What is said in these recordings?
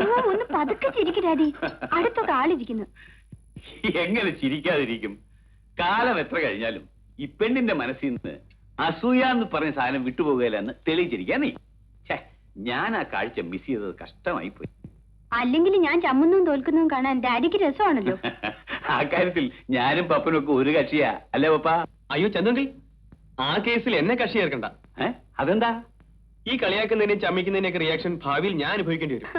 അയ്യോ ഒന്ന് പതുക്കെ ചിരിക്ക് ഡാഡി, അടുത്തൊക്കെ ആളിരിക്കുന്നു. എങ്ങനെ ചിരിക്കാതിരിക്കും? കാലം എത്ര കഴിഞ്ഞാലും ഈ പെണ്ണിന്റെ മനസ്സിൽ നിന്ന് അസൂയ എന്ന് പറഞ്ഞ സാധനം വിട്ടുപോകുകയില്ലെന്ന് തെളിയിച്ചിരിക്കാൻ നീ. ഞാൻ ആ കാഴ്ച മിസ് ചെയ്തത് കഷ്ടമായി പോയി. അല്ലെങ്കിൽ ഞാൻ ചമ്മുന്നതും തോൽക്കുന്നതും കാണാൻ ഡാഡിക്ക് രസമാണല്ലോ. ആ കാര്യത്തിൽ ഞാനും പപ്പനും ഒക്കെ ഒരു കക്ഷിയാ, അല്ലേ പപ്പ? അയ്യോ ചന്ദ്രൻ, ആ കേസിൽ എന്നെ കക്ഷി ചേർക്കണ്ട. അതെന്താ? ഈ കളിയാക്കുന്നതിനെയും ചമ്മിക്കുന്നതിനെയൊക്കെ റിയാക്ഷൻ ഭാവിയിൽ ഞാൻ അനുഭവിക്കേണ്ടി വരും.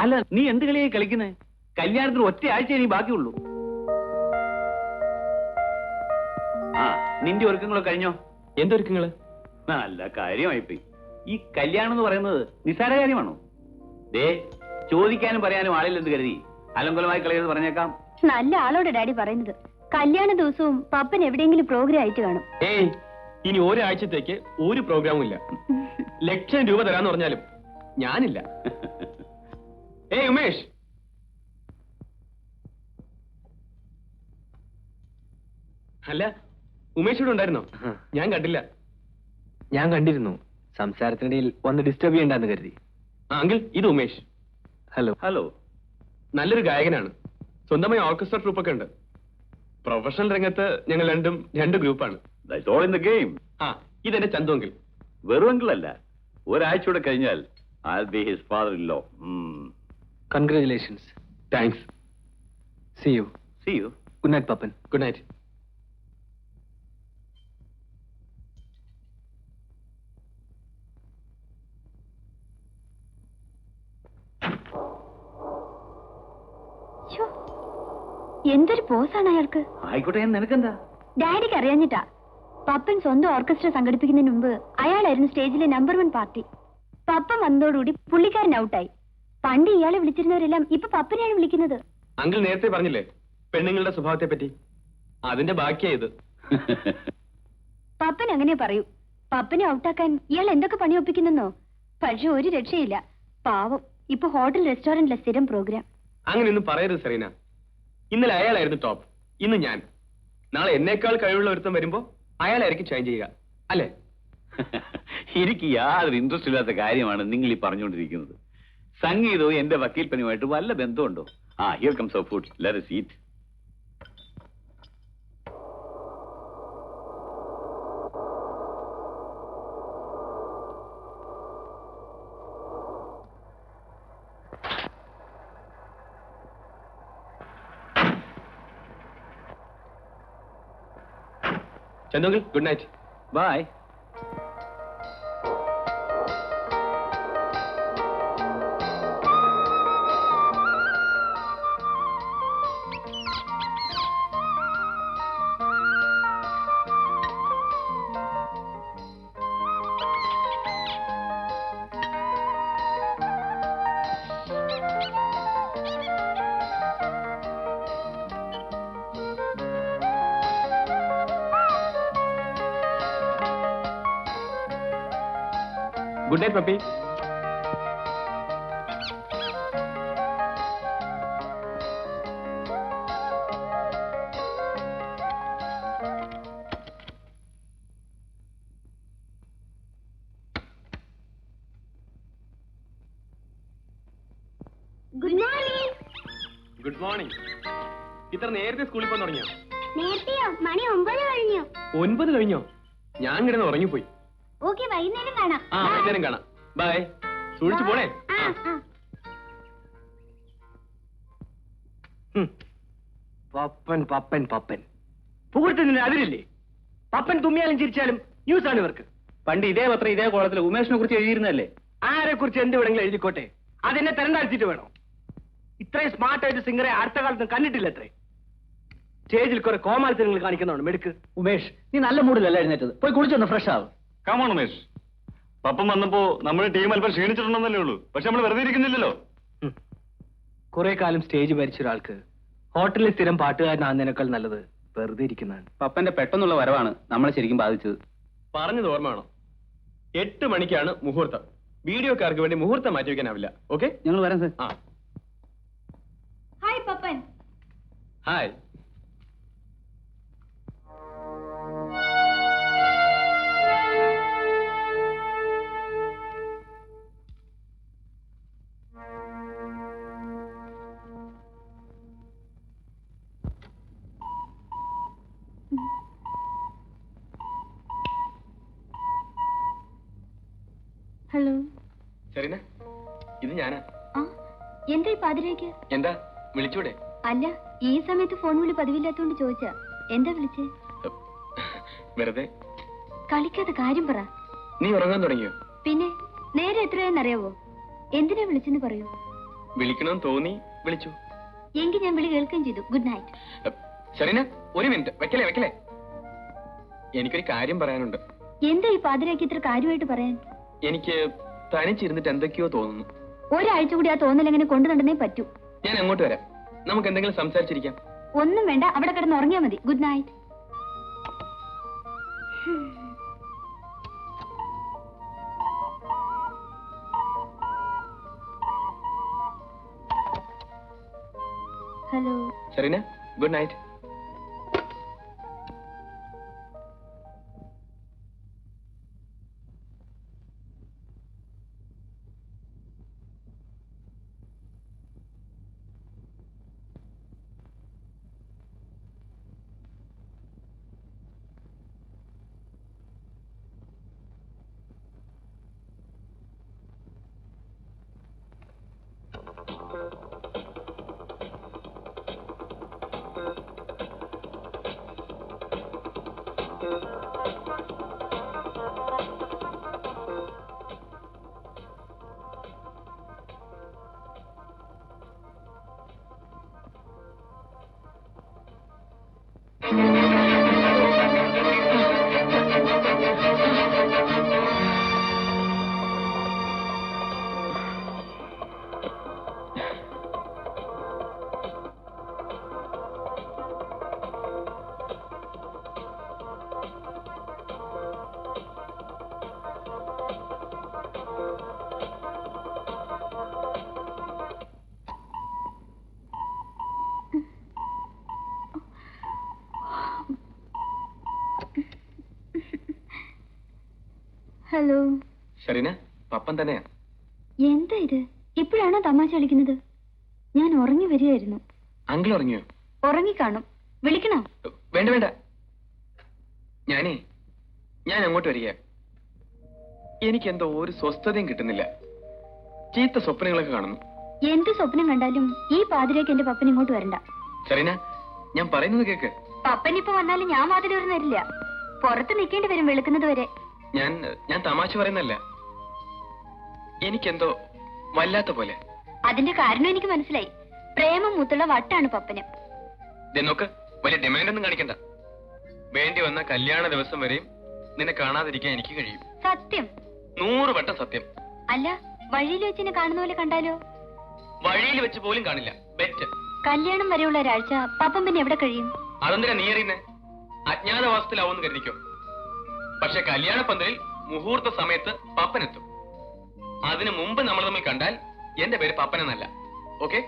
അല്ല, നീ എന്ത് കളിയായി കളിക്കുന്നത്? കല്യാണത്തിന് ഒറ്റ ആഴ്ച ഇനി ബാക്കിയുള്ളൂ. ആ, നിന്റെ ഒരുക്കങ്ങളൊക്കെ കഴിഞ്ഞോ? എന്തൊരുക്കങ്ങള്? നല്ല കാര്യമായിപ്പോയി. ഈ കല്യാണം എന്ന് പറയുന്നത് നിസ്സാര കാര്യമാണോ? ദേ, ചോദിക്കാനും പറയാനും ആളില്ലെന്ന് കരുതി അലങ്കുലമായി കളയെന്ന് പറഞ്ഞേക്കാം. നല്ല ആളോട് ഡാഡി പറയുന്നത്. കല്യാണ ദിവസവും പപ്പൻ എവിടെയെങ്കിലും പ്രോഗ്രാം ആയിട്ട് കാണും. ഏയ്, ഇനി ഒരാഴ്ചത്തേക്ക് ഒരു പ്രോഗ്രാമും ഇല്ല. 1,00,000 രൂപ തരാന്ന് പറഞ്ഞാലും ഞാനില്ല. ഏയ് ഉമേഷ്, അല്ല ഉമേഷ് ഇവിടെ ഉണ്ടായിരുന്നോ? ഞാൻ കണ്ടില്ല. ഞാൻ കണ്ടിരുന്നു. സംസാരത്തിനിടയിൽ വന്ന് ഡിസ്റ്റർബ് ചെയ്യണ്ടെന്ന് കരുതി. അങ്കിൾ, ഇത് ഉമേഷ്. ഹലോ. ഹലോ. നല്ലൊരു ഗായകനാണ്. സ്വന്തമായി ഓർക്കസ്ട്ര ട്രൂപ്പൊക്കെ ഉണ്ട്. പ്രൊഫഷണൽ രംഗത്ത് ഞങ്ങൾ രണ്ടും 2 ഗ്രൂപ്പാണ്. ആ, ഇതെന്റെ ചന്തു അങ്കിൾ. വെറും അങ്കിളല്ല, ഒരാഴ്ചയോടെ കഴിഞ്ഞാൽ I'll be his father-in-law. Congratulations. Thanks. See you. See you. Good night, Pappan. Good night. എന്തൊരു പോസാണ് അയാൾക്ക്. ആയിക്കോട്ടെ, നിനക്കെന്താ? ഡാഡിക്ക് അറിയാഞ്ഞിട്ടാ. പപ്പൻ സ്വന്തം ഓർക്കസ്ട്ര സംഘടിപ്പിക്കുന്നതിന് മുമ്പ് അയാളായിരുന്നു സ്റ്റേജിലെ നമ്പർ 1 പാർട്ടി. പപ്പൻ വന്നതോടുകൂടി പുള്ളിക്കാരൻ ഔട്ടായി. പണ്ട് ഇയാളെ വിളിച്ചിരുന്നവരെല്ലാം ഇപ്പൊ പപ്പനെയാണ് വിളിക്കുന്നത്. അങ്കിൾ നേരത്തെ പറഞ്ഞില്ലേ പെണ്ണുങ്ങളുടെ സ്വഭാവത്തെ പറ്റി? അതിന്റെ ബാക്കിയായത്. പപ്പൻ അങ്ങനെ പറയൂ. പപ്പനെ ഔട്ടാക്കാൻ ഇയാൾ എന്തൊക്കെ പണി ഒപ്പിക്കുന്നെന്നോ. പക്ഷെ ഒരു രക്ഷയില്ല. പാവം, ഇപ്പൊ ഹോട്ടൽ റെസ്റ്റോറന്റിലെ സ്ഥിരം പ്രോഗ്രാം. അങ്ങനെയൊന്നും പറയരുത് സെറീന. ഇന്നലെ അയാളായിരുന്നു ടോപ്പ്, ഇന്ന് ഞാൻ. നാളെ എന്നേക്കാൾ കഴിവുള്ള ഒരുത്തം വരുമ്പോ അയാളായിരിക്കും ഷൈൻ ചെയ്യുക, അല്ലേ? എനിക്ക് യാതൊരു ഇൻട്രസ്റ്റ് ഇല്ലാത്ത കാര്യമാണ് നിങ്ങൾ ഈ പറഞ്ഞുകൊണ്ടിരിക്കുന്നത്. സംഗീതവും എന്റെ വക്കീൽ പണിയുമായിട്ട് വല്ല ബന്ധമുണ്ടോ? Here comes our food. Let us eat. Chandu, good night. Bye. Good night puppy. Good morning. Good morning. ഇത്ര നേരത്തെ സ്കൂളിൽ പോകാൻ തുടങ്ങിയോ? നേരത്തെയോ? മണി 9 കഴിഞ്ഞു. 9 കഴിഞ്ഞോ? ഞാൻ കിടന്ന് ഉറങ്ങിപ്പോയി. ഓക്കെ, വൈകുന്നേരം കാണാം. വൈകുന്നേരം കാണാം. ബൈ. സൂക്ഷിച്ചു പോണേ. പപ്പൻ പപ്പൻ പപ്പൻ പുകഴ്ത്തുന്നതിന് അതിരില്ലേ? പപ്പൻ തുമ്മിയാലും ചിരിച്ചാലും ന്യൂസാണ് ഇവർക്ക്. പണ്ട് ഇതേ പത്രം ഇതേ കോളത്തിൽ ഉമേഷിനെ കുറിച്ച് എഴുതിയിരുന്നല്ലേ? ആരെ കുറിച്ച് എന്ത് വേണമെങ്കിലും എഴുതിക്കോട്ടെ, അതെന്നെ തരണ്ടാഴ്ചിട്ട് വേണോ? ഇത്രയും സ്മാർട്ടായിട്ട് സിംഗറെ അടുത്ത കാലത്ത് കണ്ടിട്ടില്ല. അത്രേ സ്റ്റേജിൽ കുറെ കോമാളിത്തരങ്ങൾ കാണിക്കുന്നതാണ് മെടുക്ക്. ഉമേഷ്, നീ നല്ല മൂഡിലല്ല എഴുന്നേറ്റത്. പോയി കുളിച്ചൊന്ന് ഫ്രഷ് ആവും. കമോൺ ഉമേഷ്. പപ്പം വന്നപ്പോ നമ്മുടെ ടീം അല്പം ക്ഷീണിച്ചിട്ടുണ്ടെന്നല്ലേ ഉള്ളൂ. പക്ഷെ നമ്മൾ വെറുതെ ഇരിക്കുന്നില്ലല്ലോ. കുറെ കാലം സ്റ്റേജ് ഭരിച്ച ഒരാൾക്ക് ഹോട്ടലിൽ സ്ഥിരം പാട്ടുകാരനാകുന്നതിനേക്കാൾ നല്ലത് വെറുതെ ഇരിക്കുന്നതാണ്. പപ്പന്റെ പെട്ടെന്നുള്ള വരവാണ് നമ്മളെ ശരിക്കും ബാധിച്ചത്. പറഞ്ഞത് ഓർമ്മയാണോ? 8 മണിക്കാണ് മുഹൂർത്തം. വീഡിയോക്കാർക്ക് വേണ്ടി മുഹൂർത്തം മാറ്റി വെക്കാനാവില്ല. ഓക്കെ, ഞങ്ങൾ വരാം sir. Hi Pappan. Hi. Hello. Serena, ഇത് ഞാനാ. ആ, എന്താ ഈ പാതിരേക്ക്? എന്താ വിളിച്ചൂടെ? അല്ല, ഈ സമയത്ത് ഫോൺ വിളി പതിവില്ലാത്തോണ്ട് ചോദിച്ചാ. എന്താ വിളിച്ചേ? വെറുതെ. കളിക്കാതെ കാര്യം പറ. നീ ഉറങ്ങാൻ തുടങ്ങിയോ? പിന്നെ നേരെ എത്രയെന്നറിയാവോ? എന്തിനാ വിളിച്ചെന്ന് പറയൂ. വിളിക്കണമെന്ന് തോന്നി വിളിച്ചു. എങ്കിൽ ഞാൻ വിളി കേൾക്കുകയും ചെയ്തു. Good night. സെറീന, ഒരു മിനിറ്റ്. വെക്കലേ. എനിക്കൊരു കാര്യം പറയാനുണ്ട്. എന്താ ഈ പാതിരാക്കി ഇത്ര കാര്യമായിട്ട് പറയാൻ? എനിക്ക് തനിച്ചിരുന്നിട്ട് എന്തൊക്കെയോ തോന്നുന്നു. ഒരാഴ്ച കൂടി ആ തോന്നൽ എങ്ങനെ കൊണ്ടു നടന്നേ പറ്റൂ. ഞാൻ അങ്ങോട്ട് വരാം. നമുക്ക് എന്തെങ്കിലും സംസാരിച്ചിരിക്കാം. ഒന്നും വേണ്ട, അവിടെ കിടന്ന് ഉറങ്ങിയാ മതി. Good night. Hello. Serena, good night. Hello. Serena, Pappan തന്നെയാ. എന്താ ഇത്? ഇപ്പോഴാണോ തമാശ കളിക്കുന്നത്? ഞാൻ ഉറങ്ങി വരികയായിരുന്നു. അങ്കിൾ ഉറങ്ങിയോ? ഉറങ്ങിക്കാണും. വിളിക്കണോ? വേണ്ട. ഞാൻ അങ്ങോട്ട് വരിക. എനിക്കെന്തോ ഒരു സ്വസ്ഥതയും കിട്ടുന്നില്ല. ചീത്ത സ്വപ്നങ്ങളൊക്കെ കാണുന്നു. എന്ത് സ്വപ്നം കണ്ടാലും ഈ പാതിരേക്ക് എന്റെ പപ്പൻ ഇങ്ങോട്ട് വരണ്ട. സെറീന, ഞാൻ പറയുന്നത് കേക്ക്. പപ്പൻ ഇപ്പൊ വന്നാലും ഞാൻ വാതിൽ തുറന്ന് തരില്ല. പുറത്ത് നിൽക്കേണ്ടി വരും വെളുക്കുന്നത് വരെ. ഞാൻ തമാശ പറയുന്നല്ല. എനിക്കെന്തോ വല്ലാത്ത പോലെ. അതിന്റെ കാരണം എനിക്ക് മനസ്സിലായി. പ്രേമം മൂത്തുള്ള വട്ടാണ് പപ്പന്. നോക്ക്, വലിയ ഡിമാൻഡ് ഒന്നും കാണിക്കണ്ട. വേണ്ടി വന്ന കല്യാണ ദിവസം വരെയും നിന്നെ കാണാതിരിക്കാൻ എനിക്ക് കഴിയും. സത്യം? 100 വട്ടം സത്യം. അല്ല, വഴിയിൽ വെച്ച് എന്നെ കാണുന്ന പോലെ കണ്ടാലോ? വഴിയിൽ വെച്ച് പോലും കാണില്ല. ബെറ്റ്. കല്യാണം വരെയുള്ള ഒരാഴ്ച പപ്പൻ പിന്നെ എവിടെ കഴിയും? അതെന്തിനാ നീ അറിയുന്നേ? അജ്ഞാതവാസത്തിലാവുമെന്ന് കരുതിക്കോ. പക്ഷെ കല്യാണ പന്തലിൽ മുഹൂർത്ത സമയത്ത് പപ്പനെത്തും. അതിനു മുമ്പ് നമ്മൾ തമ്മിൽ കണ്ടാൽ എന്റെ പേര് പപ്പനെന്നല്ല. ഓക്കെ?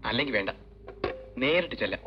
അല്ലെങ്കിൽ വേണ്ട, നേരിട്ട് ചെല്ലാം.